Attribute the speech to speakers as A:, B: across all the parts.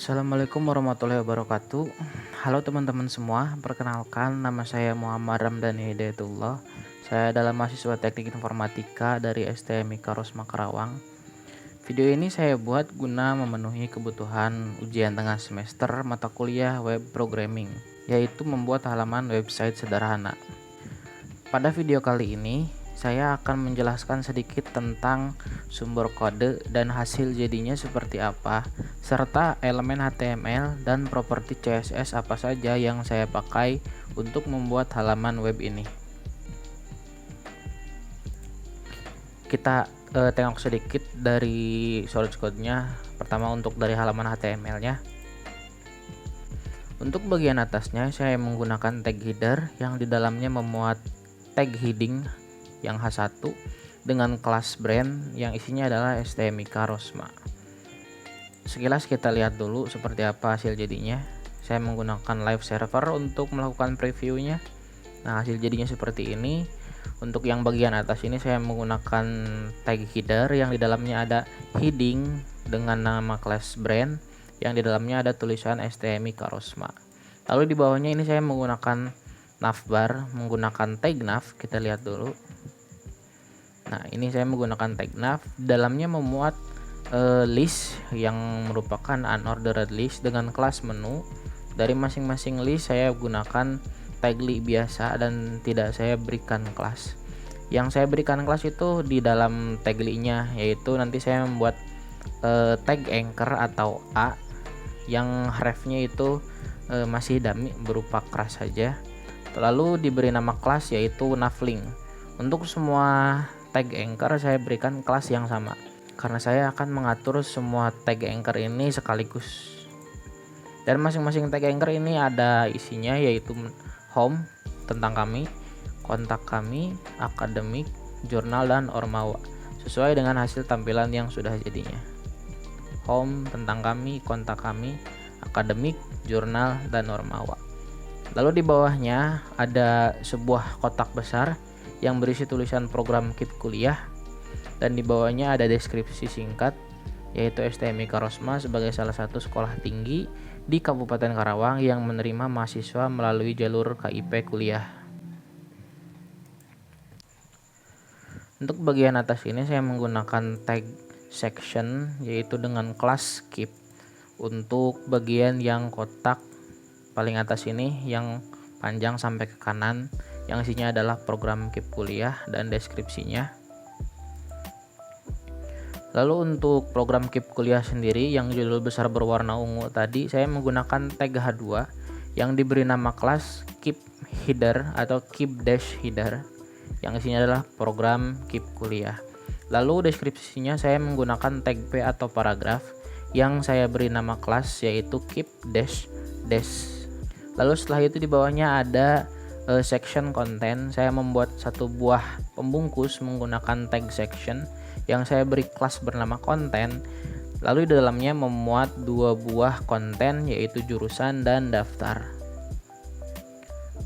A: Assalamualaikum warahmatullahi wabarakatuh. Halo teman-teman semua, perkenalkan nama saya Muhammad Ramdhani Hidayatullah. Saya adalah mahasiswa Teknik Informatika dari STM IKA Rosma Karawang. Video ini saya buat guna memenuhi kebutuhan ujian tengah semester mata kuliah web programming, yaitu membuat halaman website sederhana. Pada video kali ini, saya akan menjelaskan sedikit tentang sumber kode dan hasil jadinya seperti apa, serta elemen HTML dan properti CSS apa saja yang saya pakai untuk membuat halaman web ini. Kita tengok sedikit dari source code-nya. Pertama untuk dari halaman HTML-nya. Untuk bagian atasnya saya menggunakan tag header yang di dalamnya memuat tag heading yang H1 dengan kelas brand yang isinya adalah STM IKA Rosma. Sekilas kita lihat dulu seperti apa hasil jadinya. Saya menggunakan live server untuk melakukan previewnya. Nah, hasil jadinya seperti ini. Untuk yang bagian atas ini saya menggunakan tag header yang di dalamnya ada heading dengan nama kelas brand yang di dalamnya ada tulisan STM IKA Rosma. Lalu di bawahnya ini saya menggunakan navbar, menggunakan tag nav. Kita lihat dulu. Nah, ini saya menggunakan tag nav, dalamnya memuat list yang merupakan unordered list dengan kelas menu. Dari masing-masing list saya gunakan tag li biasa dan tidak saya berikan kelas. Yang saya berikan kelas itu di dalam tag li-nya, yaitu nanti saya membuat tag anchor atau A yang ref-nya itu masih dummy berupa keras saja. Lalu diberi nama kelas yaitu navlink. Untuk semua tag anchor saya berikan kelas yang sama karena saya akan mengatur semua tag anchor ini sekaligus. Dan masing-masing tag anchor ini ada isinya yaitu home tentang kami, kontak kami, akademik, jurnal, dan ormawa sesuai dengan hasil tampilan yang sudah jadinya. Home tentang kami, kontak kami, akademik, jurnal, dan ormawa. Lalu di bawahnya ada sebuah kotak besar yang berisi tulisan program kit kuliah, dan di bawahnya ada deskripsi singkat yaitu STM IKA Rosma sebagai salah satu sekolah tinggi di Kabupaten Karawang yang menerima mahasiswa melalui jalur KIP kuliah. Untuk bagian atas ini saya menggunakan tag section yaitu dengan kelas keep. Untuk bagian yang kotak paling atas ini yang panjang sampai ke kanan yang isinya adalah program KIP kuliah dan deskripsinya. Lalu untuk program KIP kuliah sendiri yang judul besar berwarna ungu tadi saya menggunakan tag H2 yang diberi nama kelas KIP header atau KIP dash header yang isinya adalah program KIP kuliah. Lalu deskripsinya saya menggunakan tag P atau paragraf yang saya beri nama kelas yaitu KIP dash dash. Lalu setelah itu di bawahnya ada section content. Saya membuat satu buah pembungkus menggunakan tag section yang saya beri kelas bernama konten. Lalu di dalamnya memuat dua buah konten yaitu jurusan dan daftar.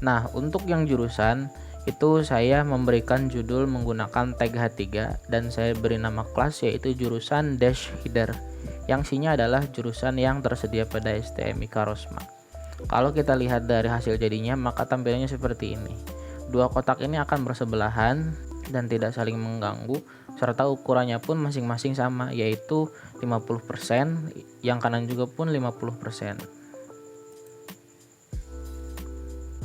A: Nah, untuk yang jurusan itu saya memberikan judul menggunakan tag H3 dan saya beri nama kelas yaitu jurusan dash header yang isinya adalah jurusan yang tersedia pada STM IKA Rosma. Kalau kita lihat dari hasil jadinya maka tampilannya seperti ini. Dua kotak ini akan bersebelahan dan tidak saling mengganggu serta ukurannya pun masing-masing sama yaitu 50%, yang kanan juga pun 50%.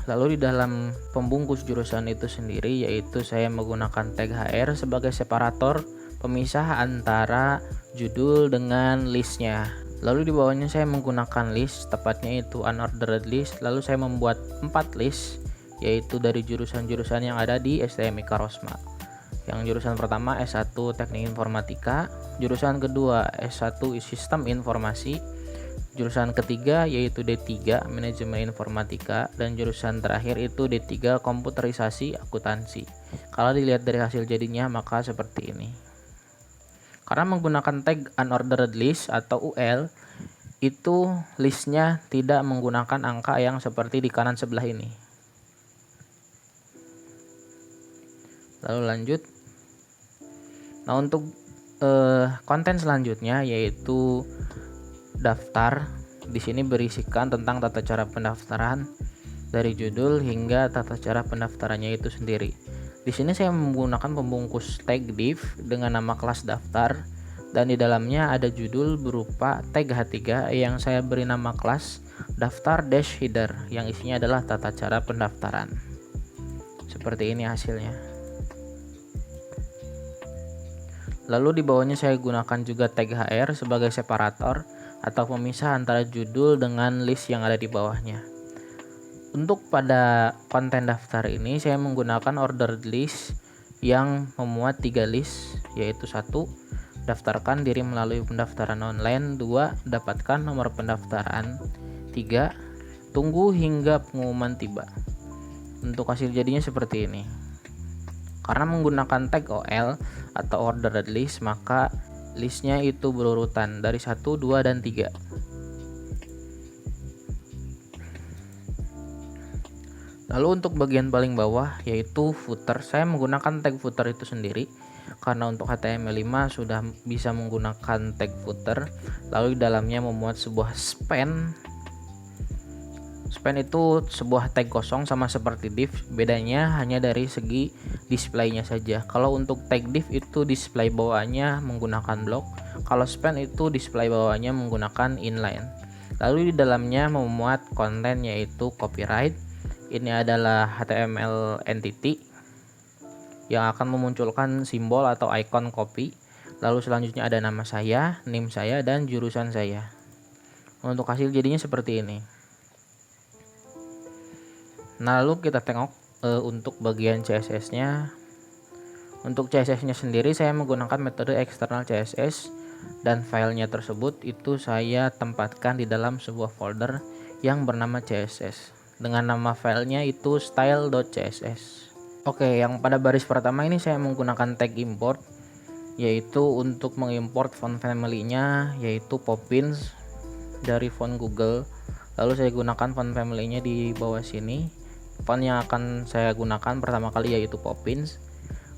A: Lalu di dalam pembungkus jurusan itu sendiri yaitu saya menggunakan tag HR sebagai separator pemisah antara judul dengan listnya. Lalu di bawahnya saya menggunakan list, tepatnya itu unordered list. Lalu saya membuat 4 list yaitu dari jurusan-jurusan yang ada di STM IKA Rosma. Yang jurusan pertama S1 Teknik Informatika, jurusan kedua S1 Sistem Informasi, jurusan ketiga yaitu D3 Manajemen Informatika, dan jurusan terakhir itu D3 Komputerisasi Akuntansi. Kalau dilihat dari hasil jadinya maka seperti ini. Karena menggunakan tag unordered list atau UL, itu listnya tidak menggunakan angka yang seperti di kanan sebelah ini. Lalu lanjut. Nah, untuk konten selanjutnya yaitu daftar. Di sini berisikan tentang tata cara pendaftaran dari judul hingga tata cara pendaftarannya itu sendiri. Di sini saya menggunakan pembungkus tag div dengan nama kelas daftar, dan di dalamnya ada judul berupa tag H3 yang saya beri nama kelas daftar dash header yang isinya adalah tata cara pendaftaran. Seperti ini hasilnya. Lalu di bawahnya saya gunakan juga tag HR sebagai separator atau pemisah antara judul dengan list yang ada di bawahnya. Untuk pada konten daftar ini saya menggunakan ordered list yang memuat 3 list, yaitu 1. Daftarkan diri melalui pendaftaran online. 2. Dapatkan nomor pendaftaran. 3. Tunggu hingga pengumuman tiba. Untuk hasil jadinya seperti ini. Karena menggunakan tag OL atau ordered list, maka listnya itu berurutan dari 1, 2, dan 3. Lalu untuk bagian paling bawah yaitu footer, saya menggunakan tag footer itu sendiri karena untuk HTML5 sudah bisa menggunakan tag footer. Lalu di dalamnya memuat sebuah span. Span itu sebuah tag kosong sama seperti div, bedanya hanya dari segi displaynya saja. Kalau untuk tag div itu display bawahnya menggunakan blok, kalau span itu display bawahnya menggunakan inline. Lalu di dalamnya memuat konten yaitu copyright. Ini adalah HTML entity yang akan memunculkan simbol atau icon copy. Lalu selanjutnya ada nama saya, name saya, dan jurusan saya. Untuk hasil jadinya seperti ini. Nah, lalu kita tengok untuk bagian CSS-nya. Untuk CSS-nya sendiri saya menggunakan metode eksternal CSS, dan filenya tersebut itu saya tempatkan di dalam sebuah folder yang bernama CSS. Dengan nama filenya itu style.css. Oke, yang pada baris pertama ini saya menggunakan tag import, yaitu untuk mengimport font family-nya yaitu Poppins dari font Google. Lalu saya gunakan font family-nya di bawah sini. Font yang akan saya gunakan pertama kali yaitu Poppins.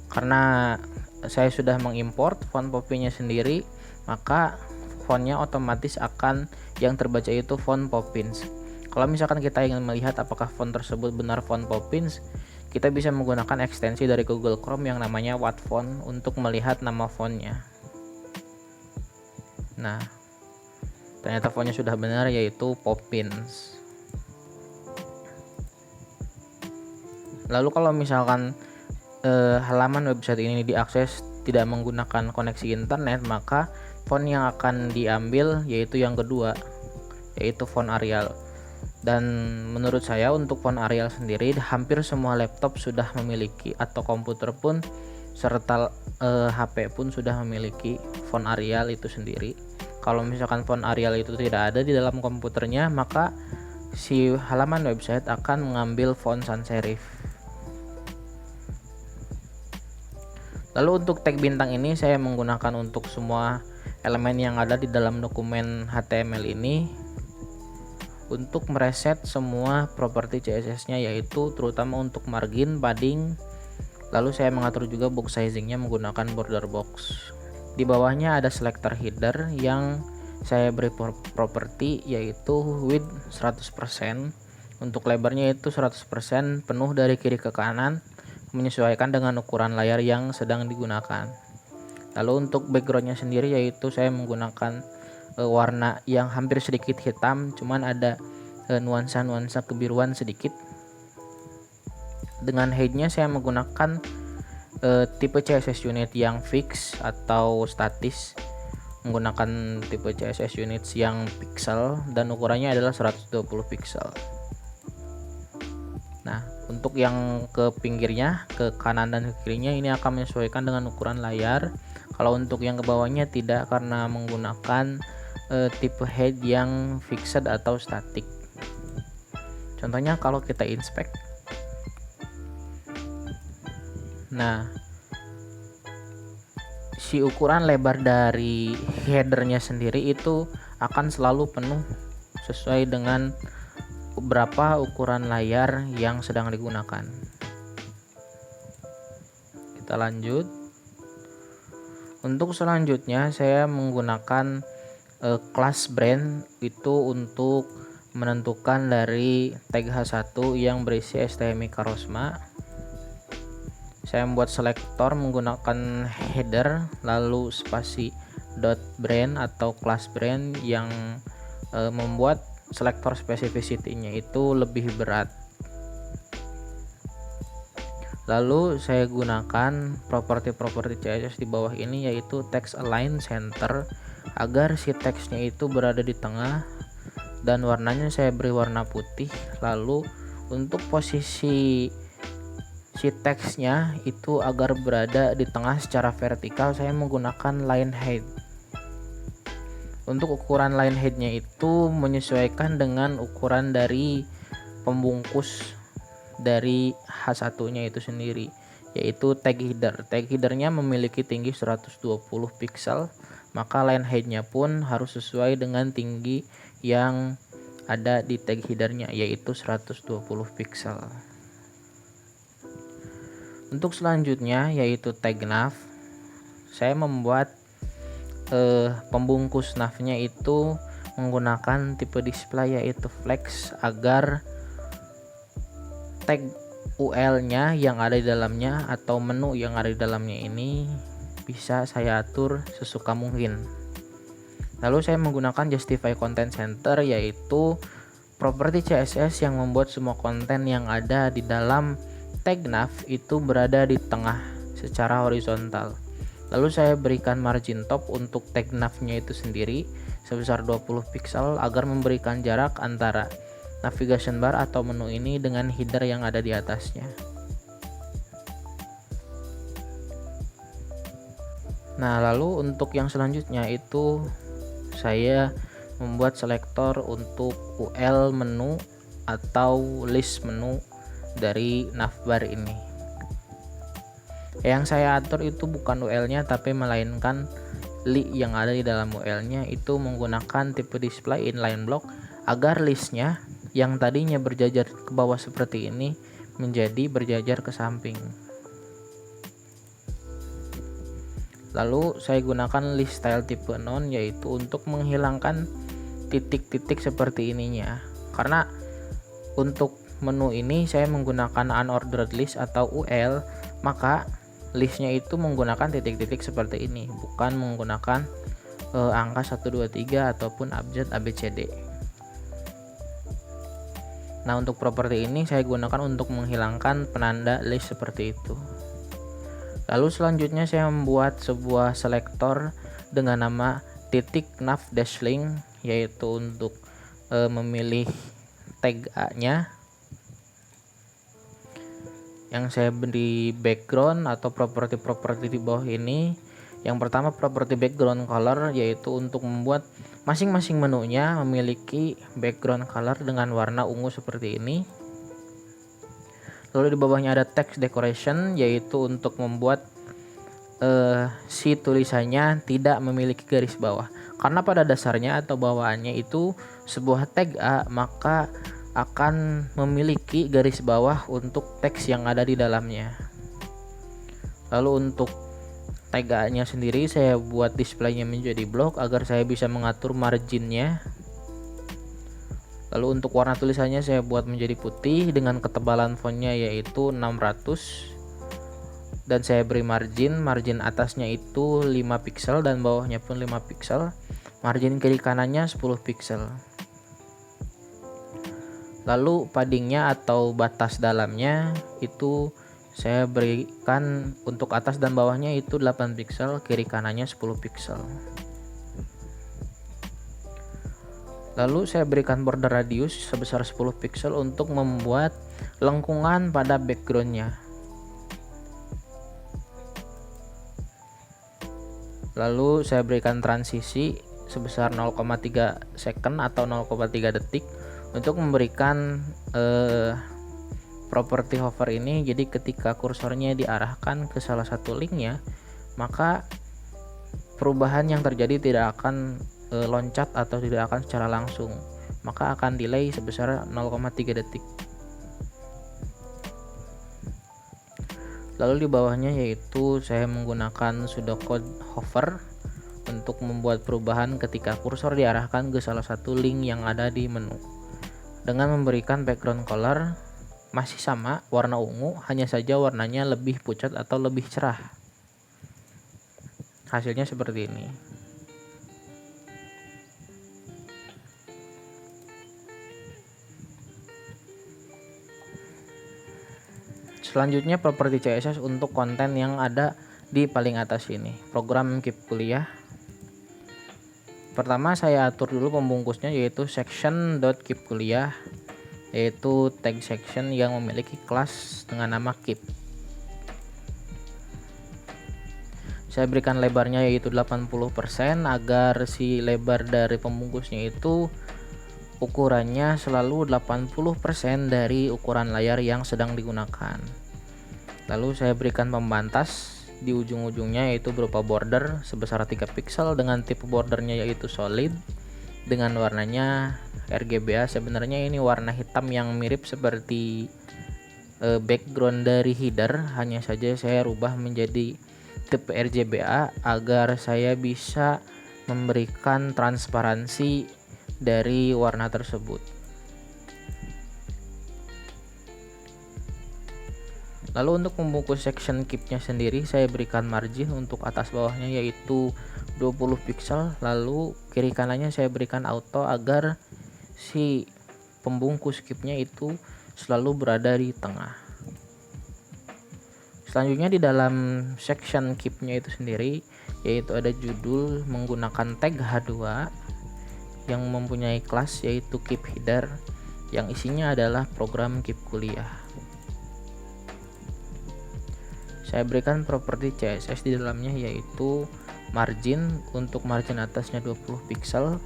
A: Karena saya sudah mengimport font Poppins-nya sendiri, maka fontnya otomatis akan yang terbaca itu font Poppins. Kalau misalkan kita ingin melihat apakah font tersebut benar font Poppins, kita bisa menggunakan ekstensi dari Google Chrome yang namanya Wattfont untuk melihat nama fontnya. Nah, ternyata fontnya sudah benar yaitu Poppins. Lalu kalau misalkan halaman website ini diakses tidak menggunakan koneksi internet, maka font yang akan diambil yaitu yang kedua, yaitu font Arial. Dan menurut saya untuk font Arial sendiri hampir semua laptop sudah memiliki, atau komputer pun serta HP pun sudah memiliki font Arial itu sendiri. Kalau misalkan font Arial itu tidak ada di dalam komputernya, maka si halaman website akan mengambil font sans serif. Lalu untuk tag bintang ini saya menggunakan untuk semua elemen yang ada di dalam dokumen HTML ini untuk mereset semua properti CSS-nya, yaitu terutama untuk margin, padding. Lalu saya mengatur juga box sizing-nya menggunakan border box. Di bawahnya ada selector header yang saya beri properti yaitu width 100%. Untuk lebarnya itu 100% penuh dari kiri ke kanan, menyesuaikan dengan ukuran layar yang sedang digunakan. Lalu untuk backgroundnya sendiri yaitu saya menggunakan warna yang hampir sedikit hitam, cuman ada nuansa-nuansa kebiruan sedikit. Dengan headnya saya menggunakan tipe CSS unit yang fix atau statis, menggunakan tipe CSS units yang pixel dan ukurannya adalah 120 pixel. Nah, untuk yang ke pinggirnya, ke kanan dan ke kirinya ini akan menyesuaikan dengan ukuran layar. Kalau untuk yang ke bawahnya tidak, karena menggunakan tipe head yang fixed atau static. Contohnya kalau kita inspect, nah si ukuran lebar dari headernya sendiri itu akan selalu penuh sesuai dengan berapa ukuran layar yang sedang digunakan. Kita lanjut. Untuk selanjutnya saya menggunakan class brand itu untuk menentukan dari tag H1 yang berisi STMI Karosma. Saya membuat selektor menggunakan header lalu spasi dot brand atau class brand yang membuat selektor specificity-nya itu lebih berat. Lalu saya gunakan properti CSS di bawah ini, yaitu text align center, agar si teksnya itu berada di tengah dan warnanya saya beri warna putih. Lalu untuk posisi si teksnya itu agar berada di tengah secara vertikal, saya menggunakan line height. Untuk ukuran line height-nya itu menyesuaikan dengan ukuran dari pembungkus dari H1-nya itu sendiri, yaitu tag header. Tag headernya memiliki tinggi 120 pixel, maka line height-nya pun harus sesuai dengan tinggi yang ada di tag headernya, yaitu 120 pixel. Untuk selanjutnya yaitu tag nav. Saya membuat pembungkus nav-nya itu menggunakan tipe display yaitu flex, agar tag UL-nya yang ada di dalamnya atau menu yang ada di dalamnya ini bisa saya atur sesuka mungkin. Lalu saya menggunakan justify content center, yaitu properti CSS yang membuat semua konten yang ada di dalam tag nav itu berada di tengah secara horizontal. Lalu saya berikan margin top untuk tag nav-nya itu sendiri sebesar 20 pixel agar memberikan jarak antara navigation bar atau menu ini dengan header yang ada di atasnya. Nah, lalu untuk yang selanjutnya itu saya membuat selektor untuk UL menu atau list menu dari navbar ini. Yang saya atur itu bukan UL-nya tapi melainkan li yang ada di dalam UL-nya, itu menggunakan tipe display inline block agar listnya yang tadinya berjajar ke bawah seperti ini menjadi berjajar ke samping. Lalu saya gunakan list style tipe none, yaitu untuk menghilangkan titik-titik seperti ininya. Karena untuk menu ini saya menggunakan unordered list atau UL, maka listnya itu menggunakan titik-titik seperti ini, bukan menggunakan angka 1, 2, 3 ataupun abjad ABCD. Nah, untuk properti ini saya gunakan untuk menghilangkan penanda list seperti itu. Lalu selanjutnya saya membuat sebuah selektor dengan nama titik nav dash link, yaitu untuk memilih tag A-nya. Yang saya beri background atau properti di bawah ini. Yang pertama properti background color, yaitu untuk membuat masing-masing menunya memiliki background color dengan warna ungu seperti ini. Lalu di bawahnya ada text decoration, yaitu untuk membuat si tulisannya tidak memiliki garis bawah. Karena pada dasarnya atau bawaannya itu sebuah tag A, maka akan memiliki garis bawah untuk teks yang ada di dalamnya. Lalu untuk tag A-nya sendiri saya buat displaynya menjadi blok agar saya bisa mengatur marginnya. Lalu untuk warna tulisannya saya buat menjadi putih dengan ketebalan fontnya yaitu 600, dan saya beri margin atasnya itu 5 pixel dan bawahnya pun 5 pixel. Margin kiri kanannya 10 pixel. Lalu paddingnya atau batas dalamnya itu saya berikan untuk atas dan bawahnya itu 8 pixel, kiri kanannya 10 pixel. Lalu saya berikan border radius sebesar 10 pixel untuk membuat lengkungan pada backgroundnya. Lalu saya berikan transisi sebesar 0,3 second atau 0,3 detik untuk memberikan properti hover ini. Jadi ketika kursornya diarahkan ke salah satu linknya, maka perubahan yang terjadi tidak akan loncat atau tidak akan secara langsung, maka akan delay sebesar 0,3 detik. Lalu di bawahnya yaitu saya menggunakan pseudocode hover untuk membuat perubahan ketika kursor diarahkan ke salah satu link yang ada di menu. Dengan memberikan background color masih sama warna ungu, hanya saja warnanya lebih pucat atau lebih cerah. Hasilnya seperti ini. Selanjutnya properti CSS untuk konten yang ada di paling atas ini. Program Keep Kuliah. Pertama saya atur dulu pembungkusnya, yaitu section.keepkuliah, yaitu tag section yang memiliki kelas dengan nama keep. Saya berikan lebarnya yaitu 80% agar si lebar dari pembungkusnya itu ukurannya selalu 80% dari ukuran layar yang sedang digunakan. Lalu saya berikan pembatas di ujung-ujungnya yaitu berupa border sebesar 3 pixel dengan tipe bordernya yaitu solid dengan warnanya RGBA. Sebenarnya ini warna hitam yang mirip seperti background dari header, hanya saja saya rubah menjadi tipe RGBA agar saya bisa memberikan transparansi dari warna tersebut. Lalu untuk membungkus section keep-nya sendiri saya berikan margin untuk atas bawahnya yaitu 20 pixel, lalu kiri kanannya saya berikan auto agar si pembungkus keep-nya itu selalu berada di tengah. Selanjutnya di dalam section keep-nya itu sendiri yaitu ada judul menggunakan tag H2 yang mempunyai kelas yaitu keep header yang isinya adalah program keep kuliah. Saya berikan properti CSS di dalamnya yaitu margin, untuk margin atasnya 20 pixel,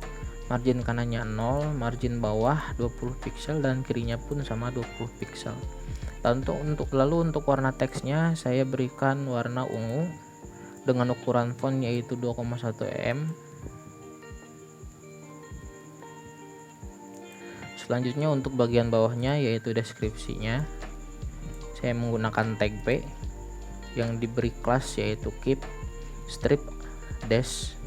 A: margin kanannya 0, margin bawah 20 pixel dan kirinya pun sama 20 pixel. Lalu untuk warna teksnya saya berikan warna ungu dengan ukuran font yaitu 2,1 em. Selanjutnya untuk bagian bawahnya yaitu deskripsinya saya menggunakan tag P yang diberi kelas yaitu keep strip dash.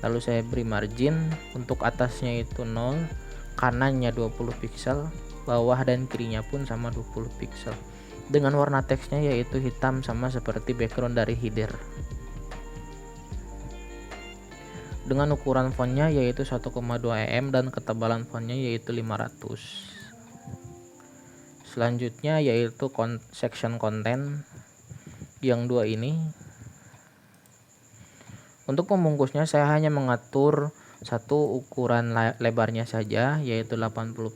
A: Lalu saya beri margin, untuk atasnya itu 0, kanannya 20 pixel, bawah dan kirinya pun sama 20 pixel. Dengan warna teksnya yaitu hitam sama seperti background dari header. Dengan ukuran fontnya yaitu 1,2 em dan ketebalan fontnya yaitu 500. Selanjutnya yaitu section content yang dua ini. Untuk pembungkusnya saya hanya mengatur satu ukuran lebarnya saja yaitu 80%.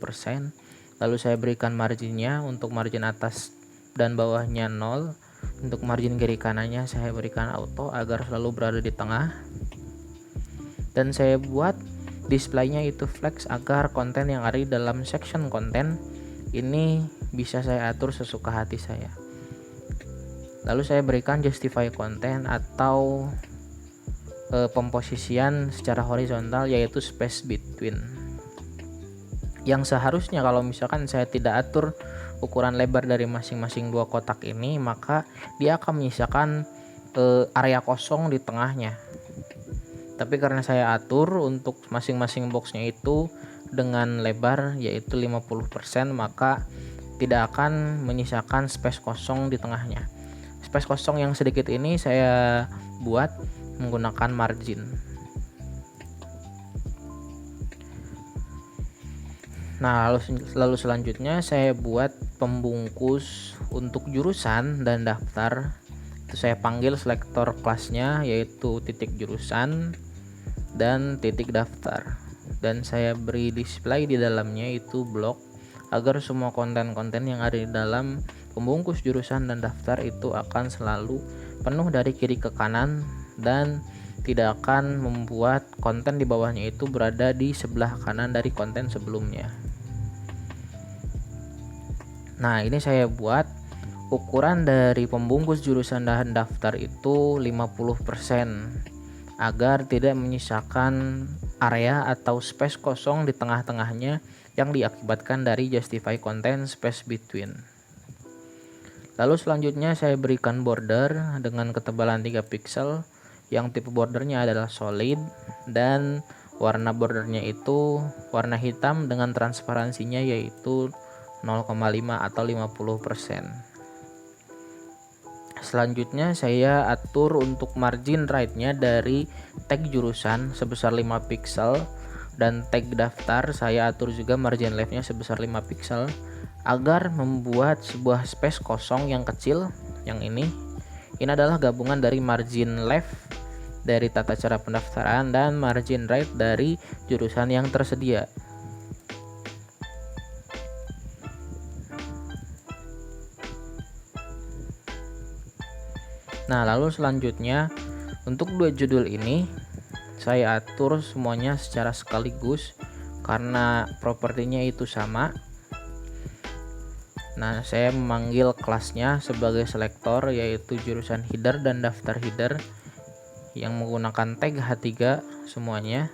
A: Lalu saya berikan marginnya, untuk margin atas dan bawahnya 0, untuk margin kiri kanannya saya berikan auto agar selalu berada di tengah. Dan saya buat displaynya itu flex agar konten yang ada di dalam section konten ini bisa saya atur sesuka hati saya. Lalu saya berikan justify content atau pemposisian secara horizontal yaitu space between, yang seharusnya kalau misalkan saya tidak atur ukuran lebar dari masing-masing dua kotak ini, maka dia akan menyisakan area kosong di tengahnya. Tapi karena saya atur untuk masing-masing boxnya itu dengan lebar yaitu 50%, maka tidak akan menyisakan space kosong di tengahnya. Space kosong yang sedikit ini saya buat menggunakan margin. Nah, lalu selanjutnya saya buat pembungkus untuk jurusan dan daftar. Itu saya panggil selektor kelasnya yaitu titik jurusan dan titik daftar. Dan saya beri display di dalamnya itu blok agar semua konten-konten yang ada di dalam pembungkus jurusan dan daftar itu akan selalu penuh dari kiri ke kanan dan tidak akan membuat konten di bawahnya itu berada di sebelah kanan dari konten sebelumnya. Nah, ini saya buat ukuran dari pembungkus jurusan dan daftar itu 50% agar tidak menyisakan area atau space kosong di tengah-tengahnya yang diakibatkan dari justify content space between. Lalu selanjutnya saya berikan border dengan ketebalan 3 pixel yang tipe bordernya adalah solid dan warna bordernya itu warna hitam dengan transparansinya yaitu 0,5 atau 50%. Selanjutnya saya atur untuk margin right-nya dari tag jurusan sebesar 5 pixel dan tag daftar saya atur juga margin left-nya sebesar 5 pixel agar membuat sebuah space kosong yang kecil yang ini. Ini adalah gabungan dari margin left dari tata cara pendaftaran dan margin right dari jurusan yang tersedia. Nah, lalu selanjutnya untuk dua judul ini saya atur semuanya secara sekaligus karena propertinya itu sama. Nah, saya memanggil kelasnya sebagai selektor yaitu jurusan header dan daftar header yang menggunakan tag H3 semuanya.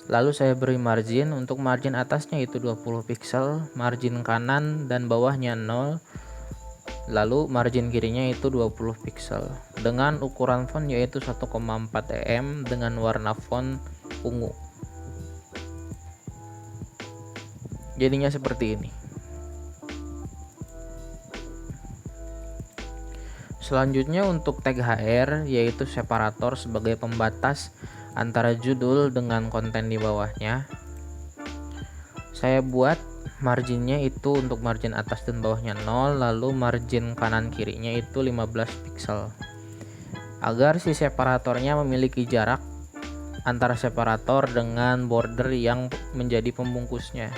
A: Lalu saya beri margin, untuk margin atasnya itu 20 pixel, margin kanan dan bawahnya 0. Lalu margin kirinya itu 20 pixel dengan ukuran font yaitu 1,4 em dengan warna font ungu. Jadinya seperti ini. Selanjutnya untuk tag HR yaitu separator sebagai pembatas antara judul dengan konten di bawahnya. Saya buat marginnya itu untuk margin atas dan bawahnya 0, lalu margin kanan kirinya itu 15 pixel agar si separatornya memiliki jarak antara separator dengan border yang menjadi pembungkusnya.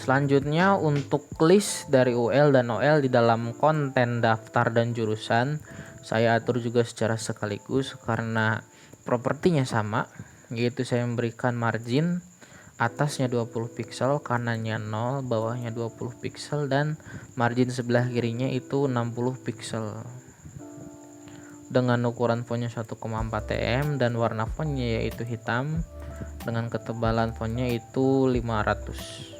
A: Selanjutnya untuk list dari UL dan OL di dalam konten daftar dan jurusan saya atur juga secara sekaligus karena propertinya sama, yaitu saya memberikan margin atasnya 20 pixel, kanannya 0, bawahnya 20 pixel dan margin sebelah kirinya itu 60 pixel dengan ukuran fontnya 1,4 em dan warna fontnya yaitu hitam dengan ketebalan fontnya itu 500.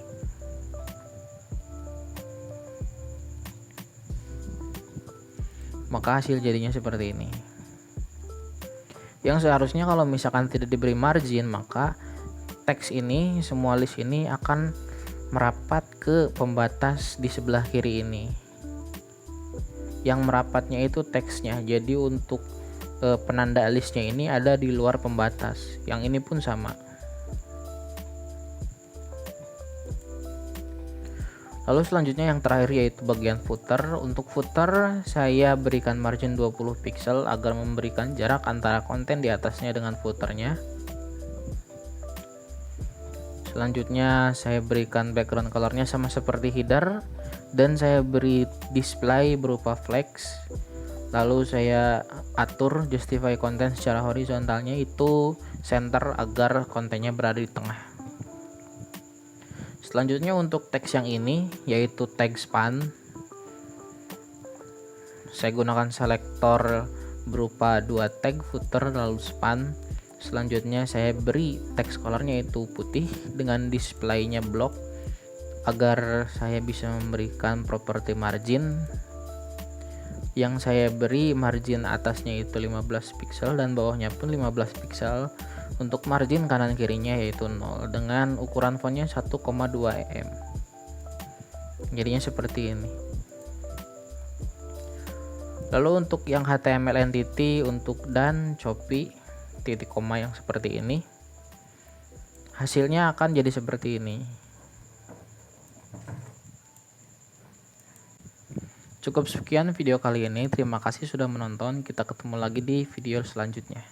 A: Maka hasil jadinya seperti ini. Yang seharusnya kalau misalkan tidak diberi margin, maka teks ini, semua list ini akan merapat ke pembatas di sebelah kiri ini. Yang merapatnya itu teksnya. Jadi untuk penanda listnya ini ada di luar pembatas. Yang ini pun sama. Lalu selanjutnya yang terakhir yaitu bagian footer. Untuk footer saya berikan margin 20 pixel agar memberikan jarak antara konten di atasnya dengan footernya. Selanjutnya saya berikan background colornya sama seperti header dan saya beri display berupa flex. Lalu saya atur justify content secara horizontalnya itu center agar kontennya berada di tengah. Selanjutnya untuk teks yang ini yaitu tag span, saya gunakan selektor berupa dua tag footer lalu span. Selanjutnya saya beri teks colornya itu putih dengan displaynya block agar saya bisa memberikan properti margin. Yang saya beri margin atasnya itu 15 pixel dan bawahnya pun 15 pixel. Untuk margin kanan kirinya yaitu 0 dengan ukuran fontnya 1,2 em. Jadinya seperti ini. Lalu untuk yang HTML entity untuk dan copy titik koma yang seperti ini, hasilnya akan jadi seperti ini. Cukup sekian video kali ini. Terima kasih sudah menonton. Kita ketemu lagi di video selanjutnya.